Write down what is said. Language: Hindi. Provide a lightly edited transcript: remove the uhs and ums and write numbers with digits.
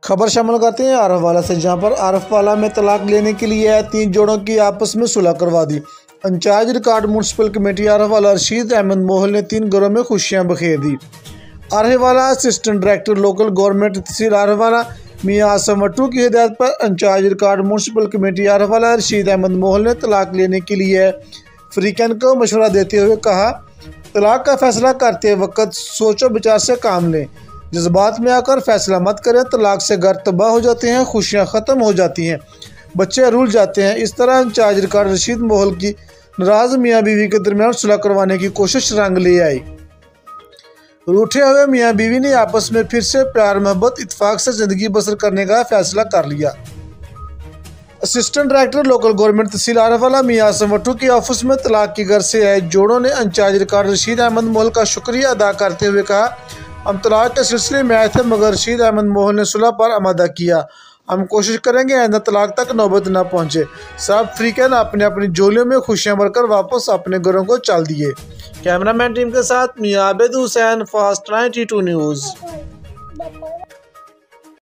खबर शामिल करते हैं आरफ वाला से, जहां पर आरफ वाला में तलाक लेने के लिए आए 3 जोड़ों की आपस में सुलह करवा दी। इंचार्ज रिकॉर्ड म्यूनसिपल कमेटी आरफ वाला रशीद अहमद मोहल ने 3 घरों में खुशियां बखेर दी। आरफ वाला असिस्टेंट डायरेक्टर लोकल गवर्नमेंट तहसील आरफ वाला मियां आसम वट्टू की हिदायत पर इंचार्ज रिकॉर्ड म्यूनसिपल कमेटी आरफ वाला रशीद अहमद मोहल ने तलाक लेने के लिए फ्रीकैन को मशवरा देते हुए कहा, तलाक का फैसला करते वक्त सोचो विचार से काम लें, जज्बात में आकर फैसला मत करें। तलाक से घर तबाह हो जाते हैं, खुशियां ख़त्म हो जाती हैं, बच्चे रूल जाते हैं। इस तरह इंचार्ज रिकॉर्ड रशीद मोहल की नाराज मियाँ बीवी के दरमियान सुलह करवाने की कोशिश रंग ले आई। रूठे हुए मियाँ बीवी ने आपस में फिर से प्यार मोहब्बत इत्तेफाक से ज़िंदगी बसर करने का फैसला कर लिया। असिस्टेंट डायरेक्टर लोकल गवर्नमेंट तहसील आरफ वाला मियां आसम वट्टू के ऑफिस में तलाक की घर से आए जोड़ों ने इंचार्ज रिकॉर्ड रशीद अहमद मोहल का शुक्रिया अदा करते हुए कहा, हम तलाक के सिलसिले में आए थे मगर रशीद अहमद मोहल ने सुलह पर आमादा किया। हम कोशिश करेंगे आइंदा तलाक तक नौबत न पहुँचे। सब फ्रीकैन अपने अपनी झोलियों में खुशियाँ भरकर वापस अपने घरों को चल दिए। कैमरामैन टीम के साथ मियां आबिद हुसैन, फास्ट 92 न्यूज़।